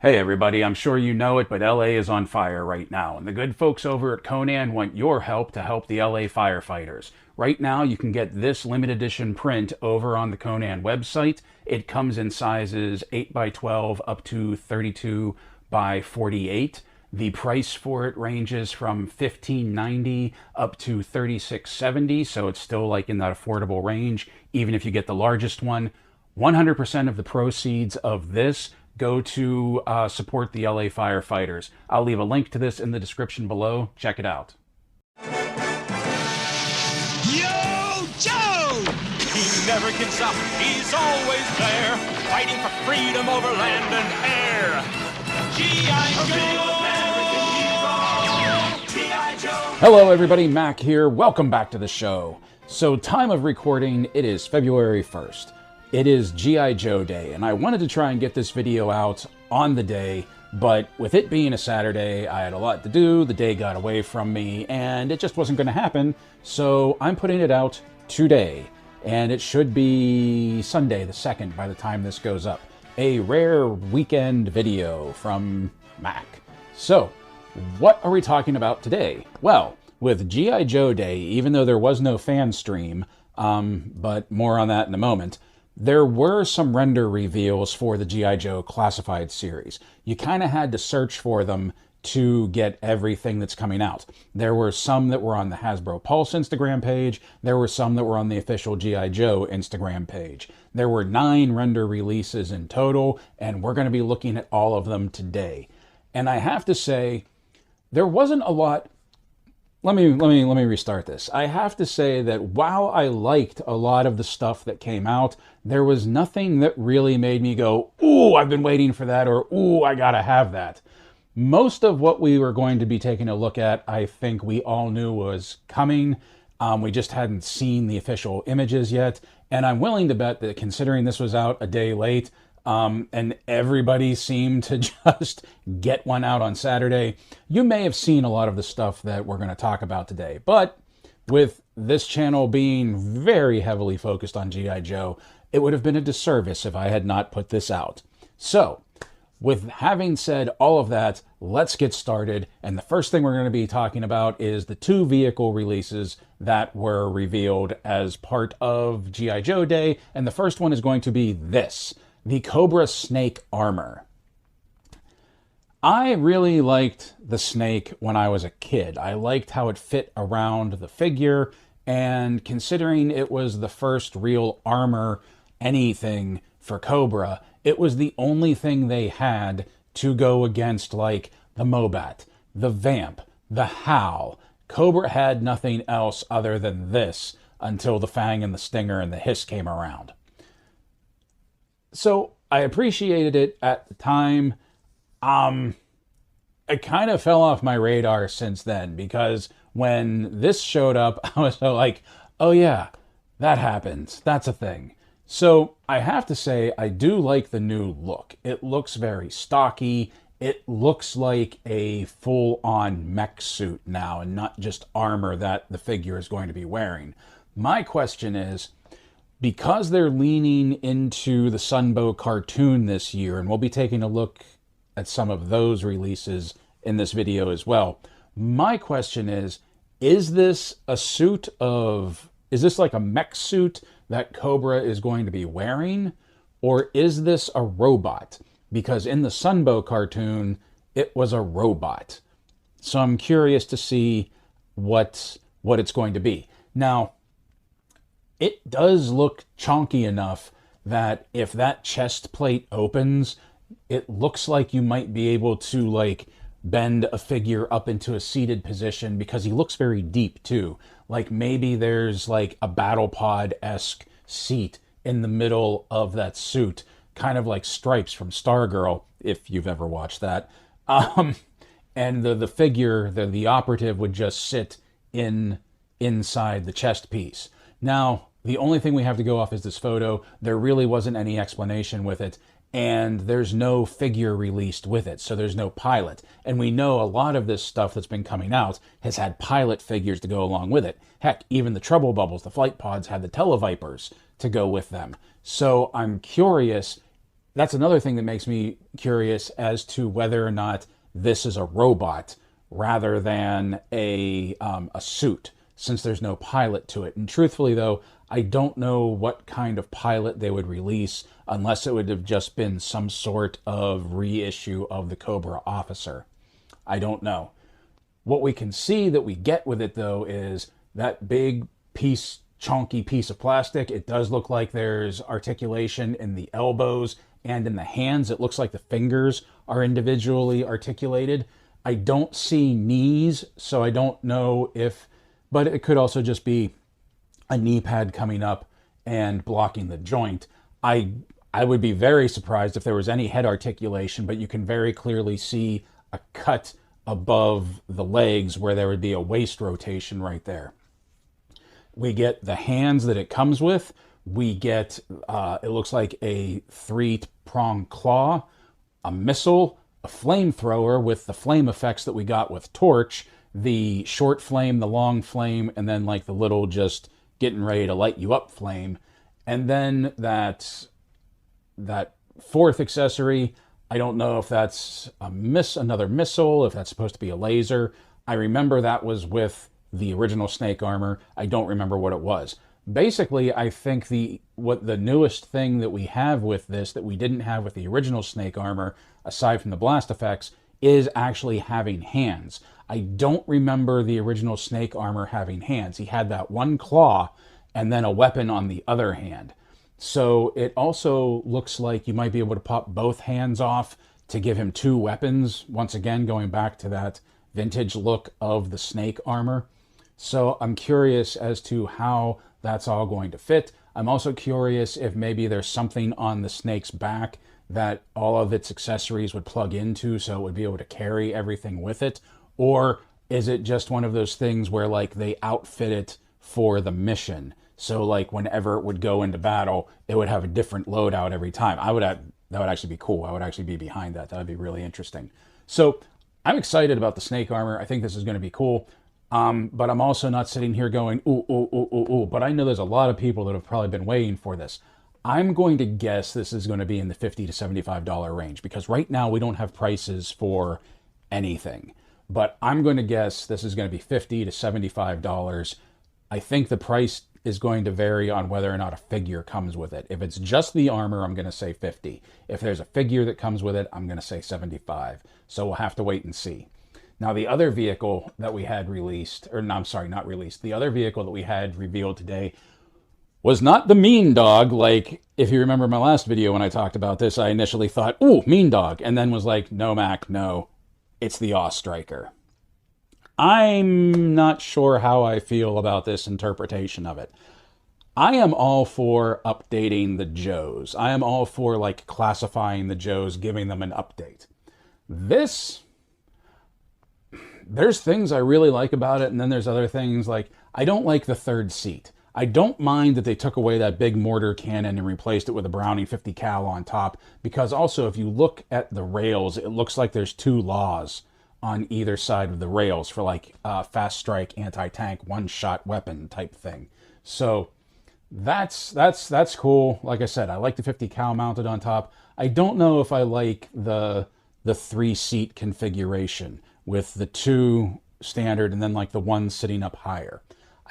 Hey everybody, I'm sure you know it, but LA is on fire right now, and the good folks over at Conan want your help to help the LA firefighters. Right now, you can get this limited edition print over on the Conan website. It comes in sizes 8 by 12 up to 32 by 48. The price for it ranges from $15.90 up to $36.70, so it's still like in that affordable range, even if you get the largest one. 100% of the proceeds of this go to support the LA firefighters. I'll leave a link to this in the description below. Check it out. Yo, Joe! He never gives up. He's always there, fighting for freedom over land and air. G.I. Joe! G.I. Joe! Hello everybody, Mac here. Welcome back to the show. So time of recording, it is February 1st. It is G.I. Joe Day, and I wanted to try and get this video out on the day, but with it being a Saturday, I had a lot to do, the day got away from me, and it just wasn't going to happen, so I'm putting it out today, and it should be Sunday the 2nd by the time this goes up. A rare weekend video from Mac. So, what are we talking about today? Well, with G.I. Joe Day, even though there was no fan stream, but more on that in a moment, there were some render reveals for the G.I. Joe Classified series. You kind of had to search for them to get everything that's coming out. There were some that were on the Hasbro Pulse Instagram page. There were some that were on the official G.I. Joe Instagram page. There were 9 render releases in total, and we're going to be looking at all of them today. And I have to say, there wasn't a lot. Let me restart this. I have to say that while I liked a lot of the stuff that came out, there was nothing that really made me go, ooh, I've been waiting for that, or ooh, I gotta have that. Most of what we were going to be taking a look at, I think we all knew was coming. We just hadn't seen the official images yet. And I'm willing to bet that considering this was out a day late, and everybody seemed to just get one out on Saturday, you may have seen a lot of the stuff that we're going to talk about today. But with this channel being very heavily focused on G.I. Joe, it would have been a disservice if I had not put this out. So, with having said all of that, let's get started. And the first thing we're going to be talking about is the 2 vehicle releases that were revealed as part of G.I. Joe Day. And the first one is going to be this. The Cobra Snake Armor. I really liked the snake when I was a kid. I liked how it fit around the figure, and considering it was the first real armor anything for Cobra, it was the only thing they had to go against like the Mobat, the Vamp, the Howl. Cobra had nothing else other than this until the Fang and the Stinger and the Hiss came around. So I appreciated it at the time. It kind of fell off my radar since then, because when this showed up, I was like, oh yeah, that happens. That's a thing. So I have to say, I do like the new look. It looks very stocky. It looks like a full-on mech suit now, and not just armor that the figure is going to be wearing. My question is, because they're leaning into the Sunbow cartoon this year, and we'll be taking a look at some of those releases in this video as well. My question is this a suit of, is this like a mech suit that Cobra is going to be wearing? Or is this a robot? Because in the Sunbow cartoon, it was a robot. So I'm curious to see what it's going to be. Now, it does look chonky enough that if that chest plate opens, it looks like you might be able to like bend a figure up into a seated position, because he looks very deep too. Like maybe there's like a battle pod-esque seat in the middle of that suit, kind of like Stripes from Stargirl, if you've ever watched that. And the figure, the operative, would just sit inside the chest piece. Now, the only thing we have to go off is this photo. There really wasn't any explanation with it, and there's no figure released with it, so there's no pilot. And we know a lot of this stuff that's been coming out has had pilot figures to go along with it. Heck, even the Trouble Bubbles, the flight pods, had the Televipers to go with them. So I'm curious, that's another thing that makes me curious as to whether or not this is a robot rather than a suit, since there's no pilot to it. And truthfully, though, I don't know what kind of pilot they would release unless it would have just been some sort of reissue of the Cobra officer. I don't know. What we can see that we get with it, though, is that big piece, chunky piece of plastic. It does look like there's articulation in the elbows and in the hands. It looks like the fingers are individually articulated. I don't see knees, so I don't know if, but it could also just be a knee pad coming up and blocking the joint. I would be very surprised if there was any head articulation, but you can very clearly see a cut above the legs where there would be a waist rotation right there. We get the hands that it comes with. We get, it looks like a 3-pronged claw, a missile, a flamethrower with the flame effects that we got with Torch, the short flame, the long flame, and then like the little just getting ready to light you up flame. And then that fourth accessory, I don't know if that's another missile, if that's supposed to be a laser. I remember that was with the original Snake armor. I don't remember what it was. Basically, I think the newest thing that we have with this that we didn't have with the original Snake armor, aside from the blast effects, is actually having hands. I don't remember the original Snake armor having hands. He had that one claw and then a weapon on the other hand. So it also looks like you might be able to pop both hands off to give him 2 weapons. Once again, going back to that vintage look of the Snake armor. So I'm curious as to how that's all going to fit. I'm also curious if maybe there's something on the Snake's back that all of its accessories would plug into so it would be able to carry everything with it. Or is it just one of those things where like they outfit it for the mission? So like whenever it would go into battle, it would have a different loadout every time. That would actually be cool. I would actually be behind that. That would be really interesting. So I'm excited about the Snake armor. I think this is going to be cool. But I'm also not sitting here going, ooh, ooh, ooh, ooh, ooh. But I know there's a lot of people that have probably been waiting for this. I'm going to guess this is going to be in the $50 to $75 range, because right now we don't have prices for anything. But I'm going to guess this is going to be $50 to $75. I think the price is going to vary on whether or not a figure comes with it. If it's just the armor, I'm going to say 50. If there's a figure that comes with it, I'm going to say 75. So we'll have to wait and see. Now, the other vehicle that we had released, or no, I'm sorry, not released. The other vehicle that we had revealed today was not the Mean Dog. Like, if you remember my last video when I talked about this, I initially thought, ooh, Mean Dog. And then was like, no, Mac, no, it's the Striker. I'm not sure how I feel about this interpretation of it. I am all for updating the Joes. I am all for, like, classifying the Joes, giving them an update. This... there's things I really like about it, and then there's other things like, I don't like the third seat. I don't mind that they took away that big mortar cannon and replaced it with a Browning 50 cal on top, because also if you look at the rails, it looks like there's 2 laws on either side of the rails for like fast strike, anti-tank, one-shot weapon type thing. So that's cool. Like I said, I like the 50 cal mounted on top. I don't know if I like the 3-seat configuration with the 2 standard and then like the 1 sitting up higher.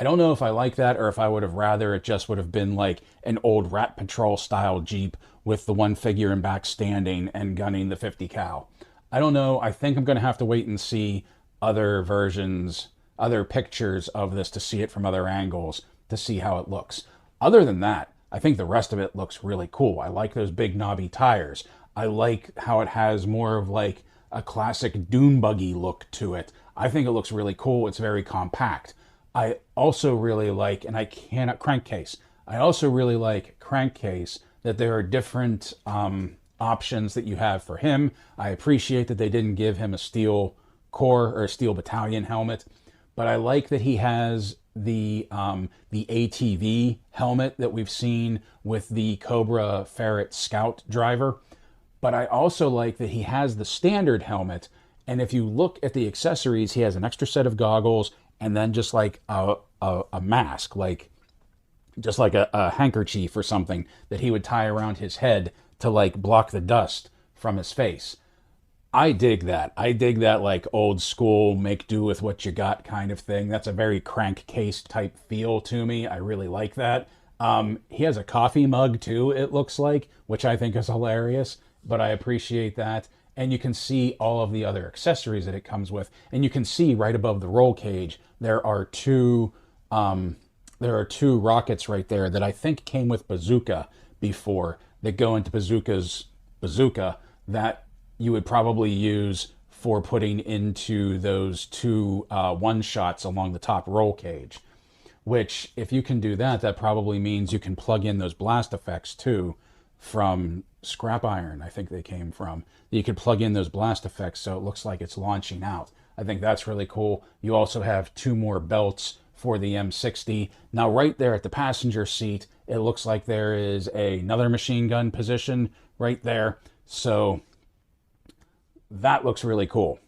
I don't know if I like that, or if I would have rather it just would have been like an old Rat Patrol style Jeep with the 1 figure in back standing and gunning the 50 cal. I don't know. I think I'm going to have to wait and see other versions, other pictures of this to see it from other angles to see how it looks. Other than that, I think the rest of it looks really cool. I like those big knobby tires. I like how it has more of like a classic dune buggy look to it. I think it looks really cool. It's very compact. I also really like, and I cannot, Crankcase. I also really like Crankcase, that there are different options that you have for him. I appreciate that they didn't give him a steel corps or a steel battalion helmet, but I like that he has the ATV helmet that we've seen with the Cobra Ferret Scout driver. But I also like that he has the standard helmet, and if you look at the accessories, he has an extra set of goggles and then just like a mask, like just like a handkerchief or something that he would tie around his head to like block the dust from his face. I dig that. I dig that like old school make do with what you got kind of thing. That's a very crankcase type feel to me. I really like that. He has a coffee mug too, it looks like, which I think is hilarious, but I appreciate that. And you can see all of the other accessories that it comes with. And you can see right above the roll cage, there are two rockets right there that I think came with Bazooka before, that go into Bazooka's bazooka, that you would probably use for putting into those two one-shots along the top roll cage. Which, if you can do that, that probably means you can plug in those blast effects too from scrap iron, I think they came from. You could plug in those blast effects so it looks like it's launching out. I think that's really cool. You also have two more belts for the M60. Now right there at the passenger seat, it looks like there is another machine gun position right there. So that looks really cool.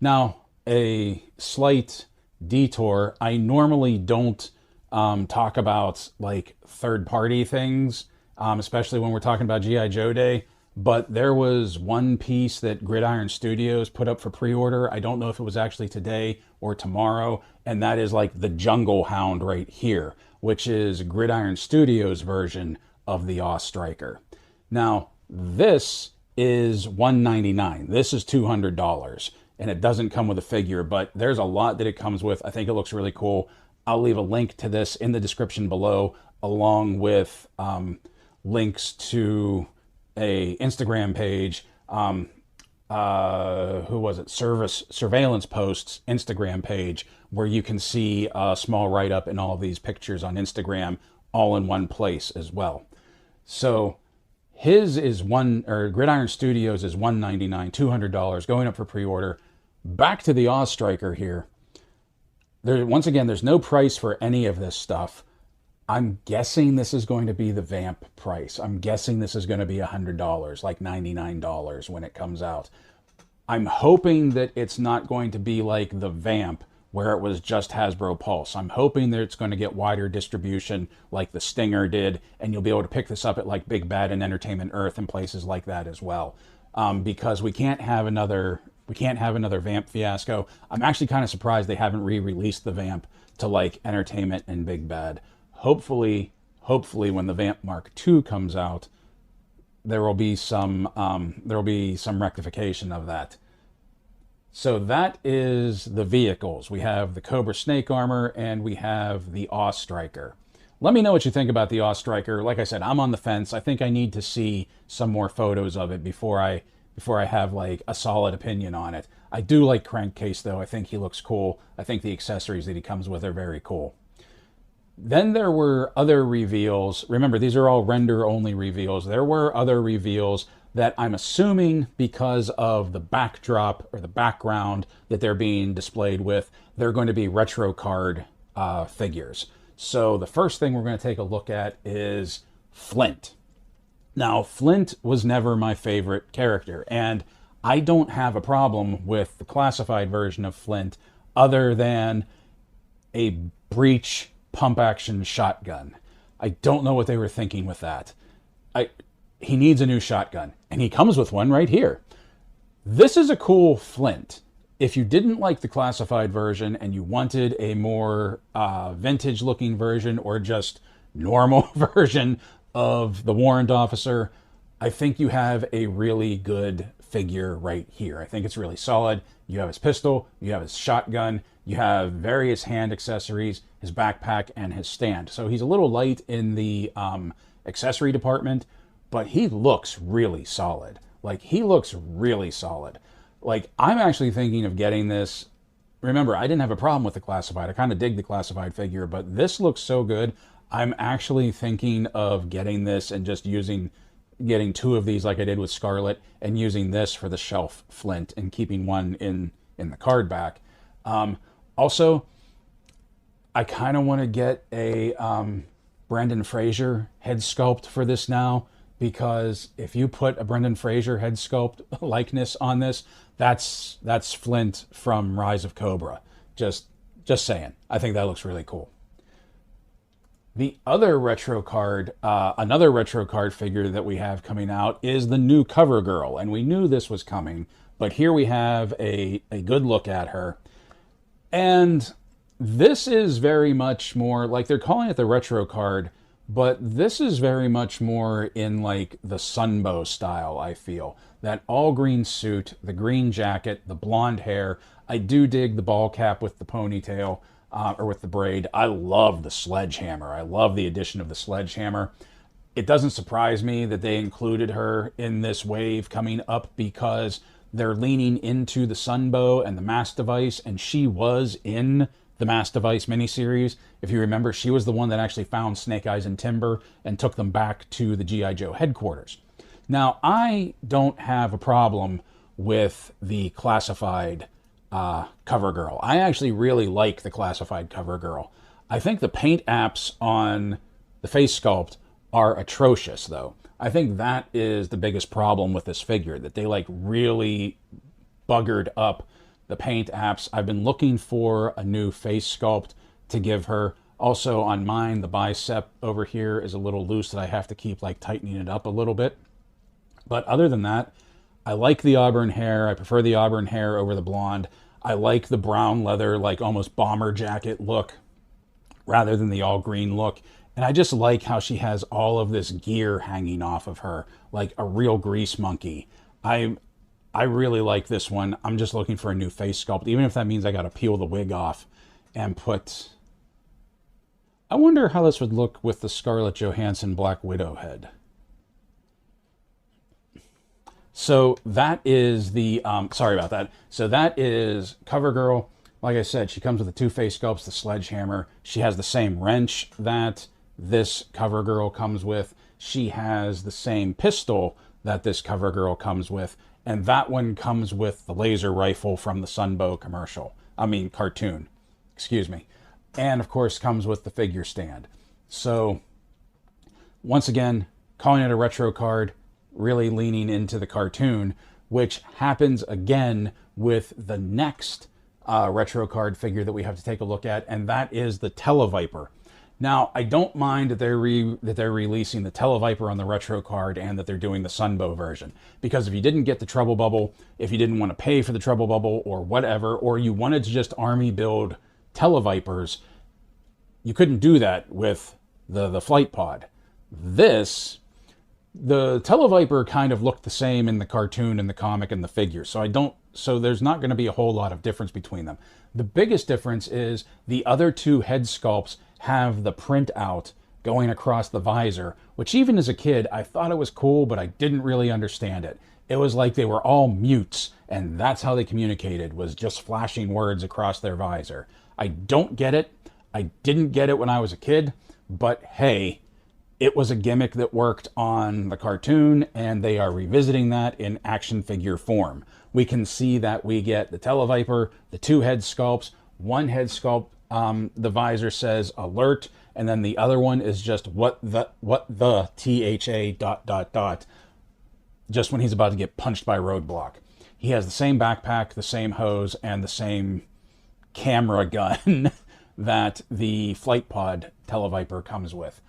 Now, a slight detour. I normally don't talk about like third-party things, especially when we're talking about G.I. Joe Day. But there was one piece that Gridiron Studios put up for pre-order. I don't know if it was actually today or tomorrow. And that is like the Jungle Hound right here, which is Gridiron Studios' version of the M.A.S.S Striker. Now, this is $199. This is $200. And it doesn't come with a figure, but there's a lot that it comes with. I think it looks really cool. I'll leave a link to this in the description below, along with links to a Instagram page, who was it? Surveillance Post's Instagram page, where you can see a small write-up and all of these pictures on Instagram all in one place as well. So his is Gridiron Studios is $199, $200, going up for pre-order. Back to the M.A.S.S Striker here. Once again, there's no price for any of this stuff. I'm guessing this is going to be the Vamp price. I'm guessing this is going to be $100, like $99 when it comes out. I'm hoping that it's not going to be like the Vamp, where it was just Hasbro Pulse. I'm hoping that it's going to get wider distribution like the Stinger did, and you'll be able to pick this up at like Big Bad and Entertainment Earth and places like that as well. Because we can't have another Vamp fiasco. I'm actually kind of surprised they haven't re-released the Vamp to like Entertainment and Big Bad. Hopefully when the Vamp Mark II comes out, there will be some rectification of that. So that is the vehicles. We have the Cobra snake armor and we have the M.A.S.S Striker. Let me know what you think about the M.A.S.S Striker. Like I said, I'm on the fence. I think I need to see some more photos of it before I have like a solid opinion on it. I do like Crankcase though. I think he looks cool. I think the accessories that he comes with are very cool. Then there were other reveals. Remember, these are all render-only reveals. There were other reveals that I'm assuming, because of the backdrop or the background that they're being displayed with, they're going to be retro card figures. So the first thing we're going to take a look at is Flint. Now, Flint was never my favorite character, and I don't have a problem with the classified version of Flint other than a breech pump-action shotgun. I don't know what they were thinking with that. He needs a new shotgun, and he comes with one right here. This is a cool Flint. If you didn't like the classified version and you wanted a more vintage-looking version or just normal version of the warrant officer, I think you have a really good figure right here. I think it's really solid. You have his pistol, you have his shotgun, you have various hand accessories, his backpack, and his stand. So he's a little light in the accessory department, but he looks really solid. Like, he looks really solid. Like, I'm actually thinking of getting this. Remember, I didn't have a problem with the classified. I kind of dig the classified figure, but this looks so good. I'm actually thinking of getting this and just getting two of these like I did with Scarlet, and using this for the shelf Flint and keeping one in the card back. Also, I kind of want to get a Brendan Fraser head sculpt for this now, because if you put a Brendan Fraser head sculpt likeness on this, that's Flint from Rise of Cobra. Just saying. I think that looks really cool. The other retro card, another retro card figure that we have coming out is the new Cover Girl. And we knew this was coming, but here we have a good look at her. And this is very much more, like they're calling it the retro card, but this is very much more in like the Sunbow style, I feel. That all green suit, the green jacket, the blonde hair. I do dig the ball cap with the ponytail, or with the braid. I love the sledgehammer. I love the addition of the sledgehammer. It doesn't surprise me that they included her in this wave coming up because they're leaning into the Sunbow and the M.A.S.S device, and she was in the M.A.S.S device miniseries. If you remember, she was the one that actually found Snake Eyes and Timber and took them back to the G.I. Joe headquarters. Now, I don't have a problem with the classified Cover Girl. I actually really like the classified Cover Girl. I think the paint apps on the face sculpt are atrocious, though. I think that is the biggest problem with this figure, that they like really buggered up the paint apps. I've been looking for a new face sculpt to give her. Also on mine, the bicep over here is a little loose that I have to keep like tightening it up a little bit. But other than that, I like the auburn hair. I prefer the auburn hair over the blonde. I like the brown leather, like almost bomber jacket look rather than the all green look. And I just like how she has all of this gear hanging off of her, like a real grease monkey. I really like this one. I'm just looking for a new face sculpt, even if that means I got to peel the wig off and put... I wonder how this would look with the Scarlett Johansson Black Widow head. So that is the, sorry about that. So that is Cover Girl. Like I said, she comes with the two face sculpts, the sledgehammer. She has the same wrench that this Cover Girl comes with. She has the same pistol that this Cover Girl comes with. And that one comes with the laser rifle from the Sunbow cartoon. Excuse me. And of course comes with the figure stand. So once again, calling it a retro card, really leaning into the cartoon, which happens again with the next retro card figure that we have to take a look at, and that is the Televiper. Now, I don't mind that they're releasing the Televiper on the retro card and that they're doing the Sunbow version. Because if you didn't get the Trouble Bubble, if you didn't want to pay for the Trouble Bubble or whatever, or you wanted to just army build Televipers, you couldn't do that with the Flight Pod. The Televiper kind of looked the same in the cartoon and the comic and the figure, so there's not going to be a whole lot of difference between them. The biggest difference is the other two head sculpts have the print out going across the visor, which even as a kid, I thought it was cool, but I didn't really understand it. It was like they were all mutes, and that's how they communicated, was just flashing words across their visor. I don't get it. I didn't get it when I was a kid, but hey, it was a gimmick that worked on the cartoon, and they are revisiting that in action figure form. We can see that we get the Televiper, the two head sculpts. One head sculpt, the visor says alert, and then the other one is just what the THA ... just when he's about to get punched by Roadblock. He has the same backpack, the same hose, and the same camera gun that the Flight Pod Televiper comes with.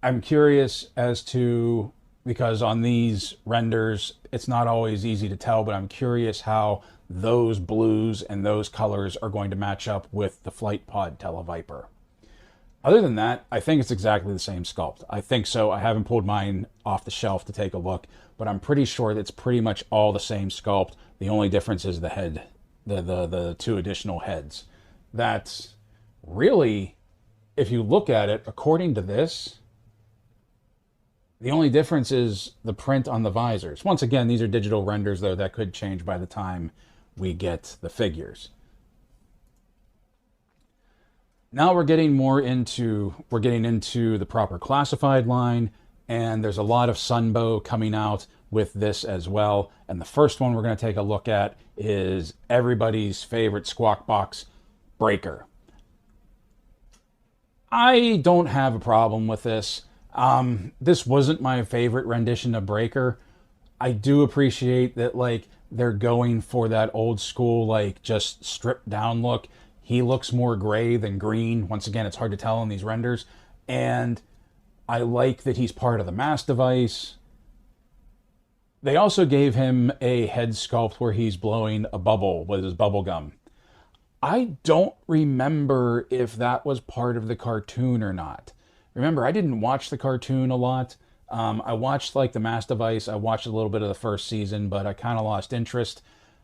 I'm curious as to, because on these renders, it's not always easy to tell, but I'm curious how those blues and those colors are going to match up with the Flight Pod Televiper. Other than that, I think it's exactly the same sculpt. I think so. I haven't pulled mine off the shelf to take a look, but I'm pretty sure that it's pretty much all the same sculpt. The only difference is the head, the two additional heads. That's really, if you look at it, according to this, the only difference is the print on the visors. Once again, these are digital renders, though. That could change by the time we get the figures. Now we're getting into the proper classified line, and there's a lot of Sunbow coming out with this as well. And the first one we're going to take a look at is everybody's favorite Squawk Box, Breaker. I don't have a problem with this. This wasn't my favorite rendition of Breaker. I do appreciate that, like, they're going for that old school, like, just stripped down look. He looks more gray than green. Once again, it's hard to tell in these renders. And I like that he's part of the M.A.S.S device. They also gave him a head sculpt where he's blowing a bubble with his bubble gum. I don't remember if that was part of the cartoon or not. Remember, I didn't watch the cartoon a lot. I watched like the M.A.S.S device. I watched a little bit of the first season, but I kind of lost interest.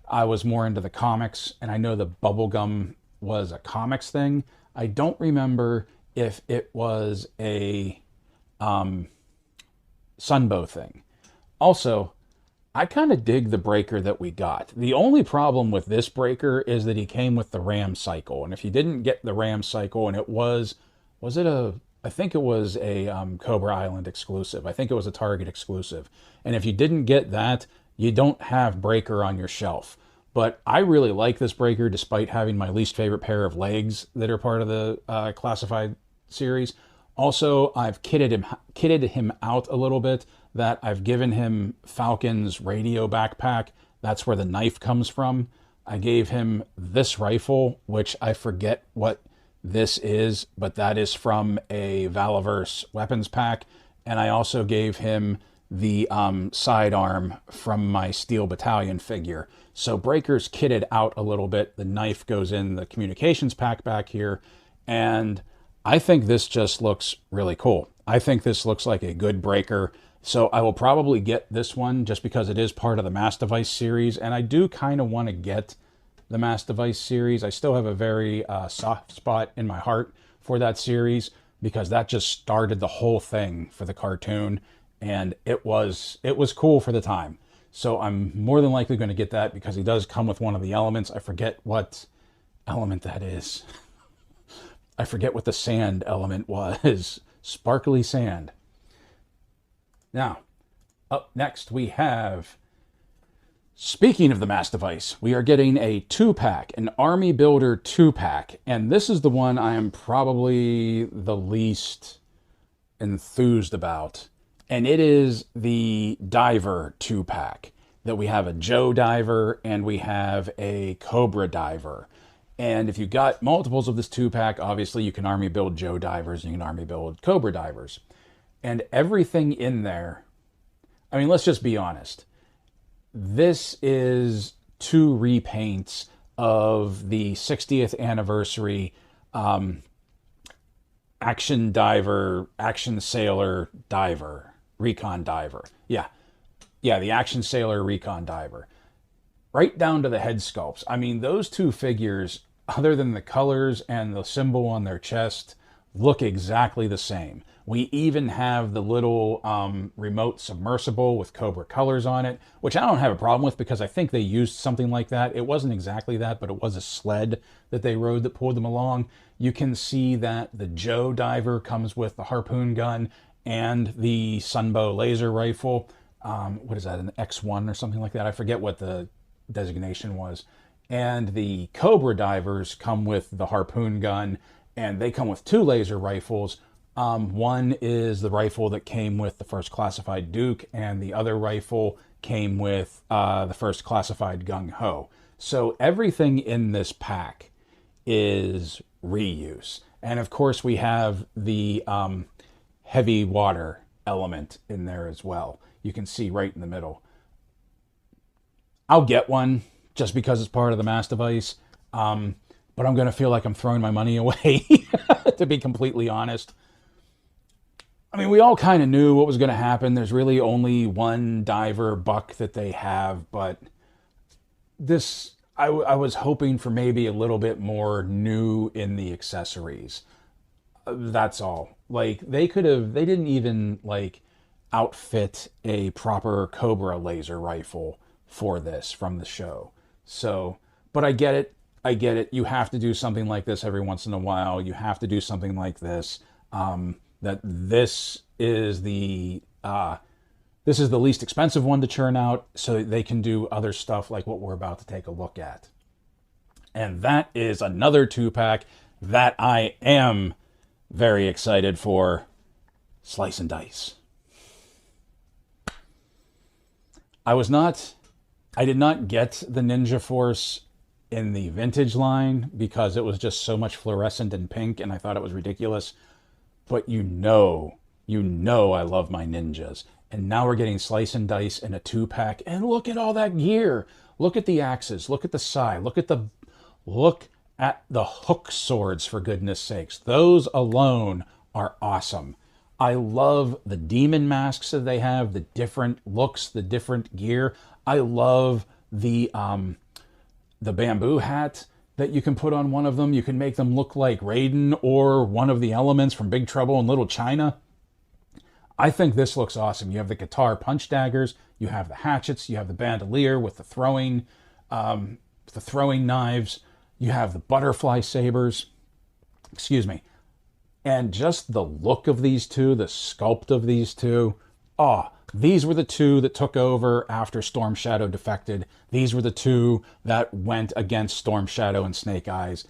I was more into the comics, and I know the bubblegum was a comics thing. I don't remember if it was a Sunbow thing. Also, I kind of dig the breaker that we got. The only problem with this breaker is that he came with the RAM cycle. And if you didn't get the RAM cycle, and it was it a, I think it was a Cobra Island exclusive. I think it was a Target exclusive. And if you didn't get that, you don't have breaker on your shelf. But I really like this breaker despite having my least favorite pair of legs that are part of the classified series. Also, I've kitted him out a little bit. That I've given him Falcon's radio backpack. That's where the knife comes from. I gave him this rifle, which I forget what this is, but that is from a Valaverse weapons pack. And I also gave him the sidearm from my Steel Battalion figure. So Breaker's kitted out a little bit. The knife goes in the communications pack back here. And I think this just looks really cool. I think this looks like a good breaker. So I will probably get this one just because it is part of the M.A.S.S device series. And I do kind of want to get the M.A.S.S device series. I still have a very soft spot in my heart for that series because that just started the whole thing for the cartoon. And it was cool for the time. So I'm more than likely going to get that because he does come with one of the elements. I forget what element that is. I forget what the sand element was. Sparkly sand. Now, up next we have, speaking of the M.A.S.S device, we are getting a 2-pack, an Army Builder 2-pack. And this is the one I am probably the least enthused about. And it is the Diver 2-pack. That we have a Joe Diver and we have a Cobra Diver. And if you got multiples of this 2-pack, obviously you can Army build Joe Divers and you can Army build Cobra Divers. And everything in there, I mean, let's just be honest. This is 2 repaints of the 60th anniversary Action Diver, Action Sailor Diver, Recon Diver. Yeah, the Action Sailor Recon Diver. Right down to the head sculpts. I mean, those 2 figures, other than the colors and the symbol on their chest, look exactly the same. We even have the little remote submersible with Cobra colors on it, which I don't have a problem with because I think they used something like that. It wasn't exactly that, but it was a sled that they rode that pulled them along. You can see that the Joe Diver comes with the harpoon gun and the Sunbow laser rifle. What is that, an X1 or something like that? I forget what the designation was. And the Cobra Divers come with the harpoon gun, and they come with 2 laser rifles. One is the rifle that came with the first classified Duke, and the other rifle came with the first classified Gung Ho. So everything in this pack is reuse. And of course we have the heavy water element in there as well. You can see right in the middle. I'll get one just because it's part of the M.A.S.S device. But I'm going to feel like I'm throwing my money away, to be completely honest. I mean, we all kind of knew what was going to happen. There's really only one diver buck that they have, but this, I was hoping for maybe a little bit more new in the accessories. That's all. Like, they didn't even, like, outfit a proper Cobra laser rifle for this from the show. So, but I get it. You have to do something like this every once in a while. You have to do something like this. That this is the least expensive one to churn out, so they can do other stuff like what we're about to take a look at. And that is another 2-pack that I am very excited for. Slice and Dice. I did not get the Ninja Force in the vintage line because it was just so much fluorescent and pink, and I thought it was ridiculous. but you know I love my ninjas. And now we're getting Slice and Dice in a 2-pack, and look at all that gear. Look at the axes, look at the sai, look at the hook swords, for goodness sakes. Those alone are awesome. I love the demon masks that they have, the different looks, the different gear. I love the bamboo hat that you can put on one of them. You can make them look like Raiden or one of the elements from Big Trouble in Little China. I think this looks awesome. You have the guitar punch daggers, you have the hatchets, you have the bandolier with the throwing knives, you have the butterfly sabers. Excuse me. And just the look of these two, the sculpt of these two. These were the two that took over after Storm Shadow defected. These were the two that went against Storm Shadow and Snake Eyes.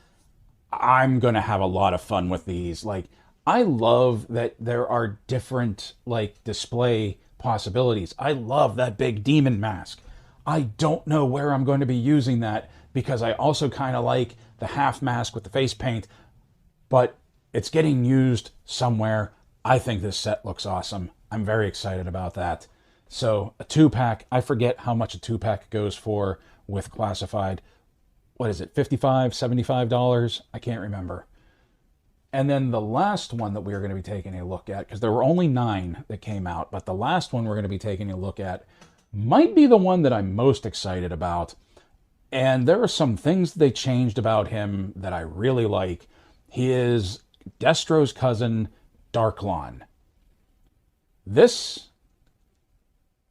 I'm going to have a lot of fun with these. Like, I love that there are different, like, display possibilities. I love that big demon mask. I don't know where I'm going to be using that, because I also kind of like the half mask with the face paint, but it's getting used somewhere. I think this set looks awesome. I'm very excited about that. So a 2-pack, I forget how much a 2-pack goes for with classified. What is it, $55, $75? I can't remember. And then the last one that we are going to be taking a look at, because there were only 9 that came out, but the last one we're going to be taking a look at might be the one that I'm most excited about. And there are some things they changed about him that I really like. He is Destro's cousin, Darklon.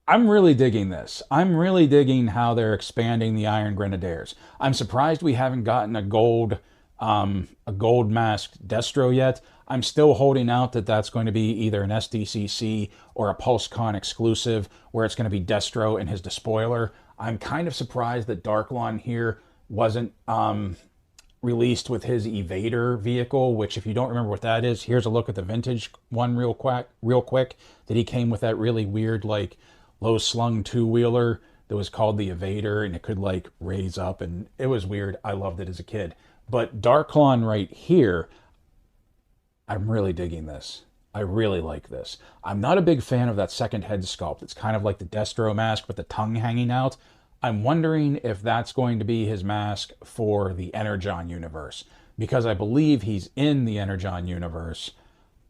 I'm really digging this. I'm really digging how they're expanding the Iron Grenadiers. I'm surprised we haven't gotten a gold masked Destro yet. I'm still holding out that that's going to be either an SDCC or a PulseCon exclusive, where it's going to be Destro and his despoiler. I'm kind of surprised that Darklon here wasn't released with his Evader vehicle, which, if you don't remember what that is, here's a look at the vintage one real quick, that he came with that really weird, like, low slung 2-wheeler that was called the Evader, and it could, like, raise up, and it was weird. I loved it as a kid. But Darklon right here, I'm really digging this. I really like this. I'm not a big fan of that second head sculpt. It's kind of like the Destro mask with the tongue hanging out. I'm wondering if that's going to be his mask for the Energon universe, because I believe he's in the Energon universe.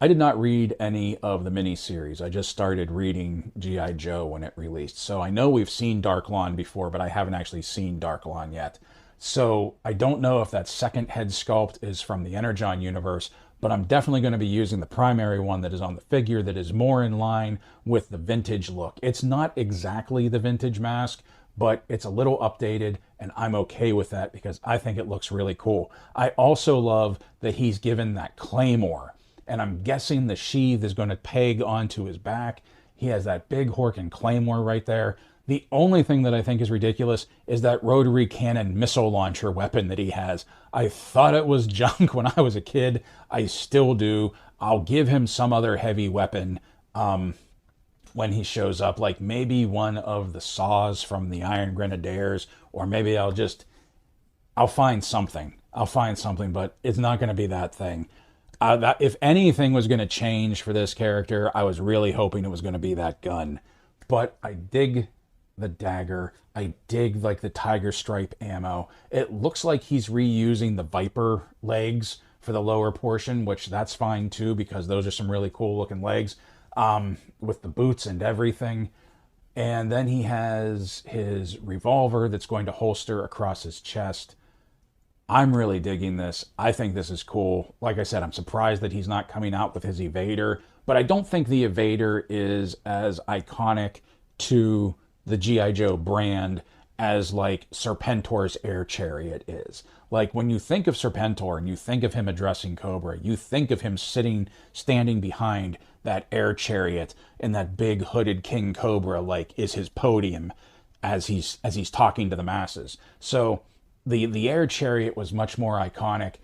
I did not read any of the miniseries. I just started reading G.I. Joe when it released. So I know we've seen Darklon before, but I haven't actually seen Darklon yet. So I don't know if that second head sculpt is from the Energon universe, but I'm definitely going to be using the primary one that is on the figure, that is more in line with the vintage look. It's not exactly the vintage mask, but it's a little updated, and I'm okay with that because I think it looks really cool. I also love that he's given that claymore, and I'm guessing the sheath is going to peg onto his back. He has that big Horkin claymore right there. The only thing that I think is ridiculous is that rotary cannon missile launcher weapon that he has. I thought it was junk when I was a kid. I still do. I'll give him some other heavy weapon when he shows up, like maybe one of the saws from the Iron Grenadiers, or maybe I'll find something. But it's not going to be that thing. If anything was going to change for this character, I was really hoping it was going to be that gun. But I dig the dagger. I dig, like, the tiger stripe ammo. It looks like he's reusing the Viper legs for the lower portion, which that's fine too, because those are some really cool looking legs, with the boots and everything. And then he has his revolver that's going to holster across his chest. I'm really digging this. I think this is cool. Like I said, I'm surprised that he's not coming out with his Evader, but I don't think the Evader is as iconic to the G.I. Joe brand as, like, Serpentor's air chariot is. Like, when you think of Serpentor and you think of him addressing Cobra, you think of him standing behind that air chariot, and that big hooded King Cobra, like, is his podium as he's talking to the masses. So the air chariot was much more iconic.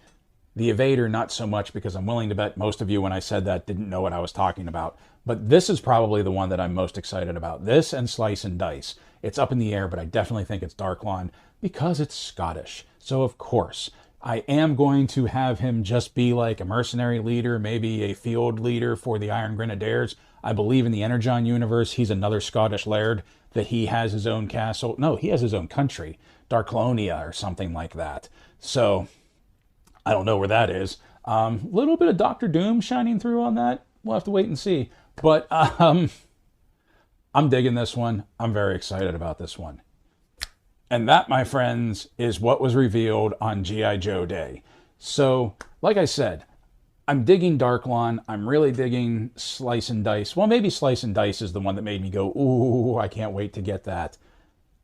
The Evader, not so much, because I'm willing to bet most of you, when I said that, didn't know what I was talking about. But this is probably the one that I'm most excited about. This and Slice and Dice. It's up in the air, but I definitely think it's Darklon because it's Scottish. So, of course, I am going to have him just be like a mercenary leader, maybe a field leader for the Iron Grenadiers. I believe in the Energon universe, he's another Scottish laird, that he has his own castle. No, he has his own country, Darklonia or something like that. So, I don't know where that is. Little bit of Doctor Doom shining through on that. We'll have to wait and see. But I'm digging this one. I'm very excited about this one. And that, my friends, is what was revealed on G.I. Joe Day. So, like I said, I'm digging Darklon. I'm really digging Slice and Dice. Well, maybe Slice and Dice is the one that made me go, ooh, I can't wait to get that.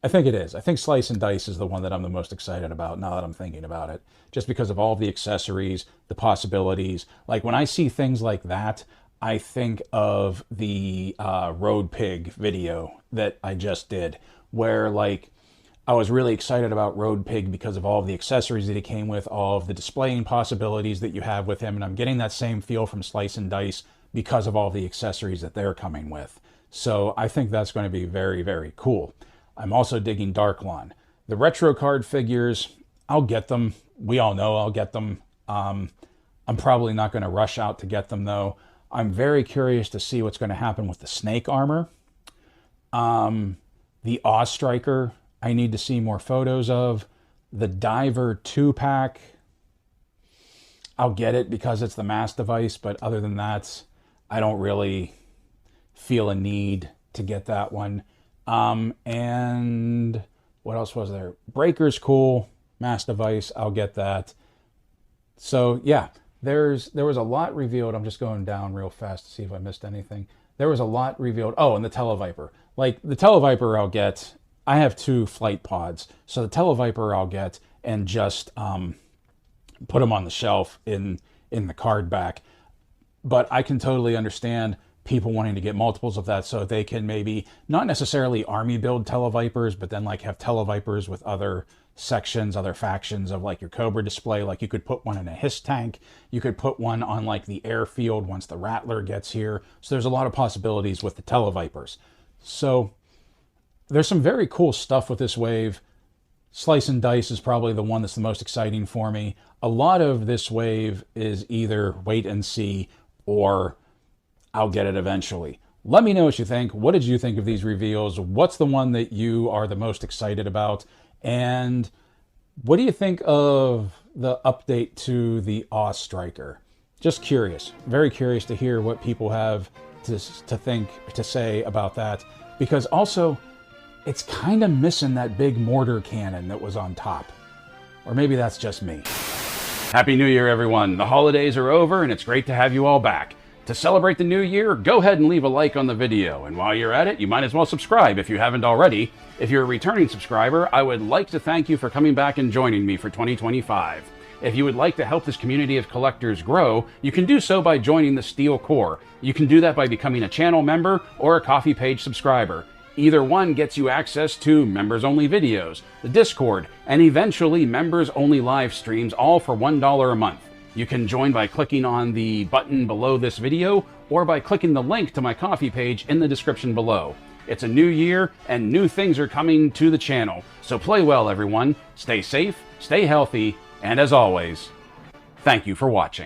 I think it is. I think Slice and Dice is the one that I'm the most excited about now that I'm thinking about it. Just because of all the accessories, the possibilities. Like, when I see things like that, I think of the Road Pig video that I just did, where, like, I was really excited about Road Pig because of all of the accessories that he came with, all of the displaying possibilities that you have with him, and I'm getting that same feel from Slice and Dice because of all the accessories that they're coming with. So I think that's going to be very, very cool. I'm also digging Darklon. The retro card figures, I'll get them. We all know I'll get them. I'm probably not going to rush out to get them, though. I'm very curious to see what's going to happen with the Snake armor. The M.A.S.S Striker, I need to see more photos of. The Diver 2-pack, I'll get it because it's the M.A.S.S device, but other than that, I don't really feel a need to get that one. And what else was there? Breaker's cool. M.A.S.S device, I'll get that. So, yeah, there was a lot revealed. I'm just going down real fast to see if I missed anything. There was a lot revealed. Oh, and the Televiper. Like, the Televiper I'll get. I have 2 flight pods, so the Televiper I'll get and just put them on the shelf in the card back. But I can totally understand people wanting to get multiples of that so they can maybe, not necessarily army build Televipers, but then like have Televipers with other sections, other factions of like your Cobra display. Like you could put one in a HISS tank. You could put one on like the airfield once the Rattler gets here. So there's a lot of possibilities with the Televipers. So there's some very cool stuff with this wave. Slice and Dice is probably the one that's the most exciting for me. A lot of this wave is either wait and see or I'll get it eventually. Let me know what you think. What did you think of these reveals? What's the one that you are the most excited about? And what do you think of the update to the M.A.S.S Striker? Just curious. Very curious to hear what people have to say about that. Because also, it's kind of missing that big mortar cannon that was on top. Or maybe that's just me. Happy New Year, everyone. The holidays are over, and it's great to have you all back. To celebrate the new year, go ahead and leave a like on the video. And while you're at it, you might as well subscribe if you haven't already. If you're a returning subscriber, I would like to thank you for coming back and joining me for 2025. If you would like to help this community of collectors grow, you can do so by joining the Steel Core. You can do that by becoming a channel member or a coffee page subscriber. Either one gets you access to members-only videos, the Discord, and eventually members-only live streams, all for $1 a month. You can join by clicking on the button below this video or by clicking the link to my coffee page in the description below. It's a new year and new things are coming to the channel. So play well, everyone. Stay safe, stay healthy, and as always, thank you for watching.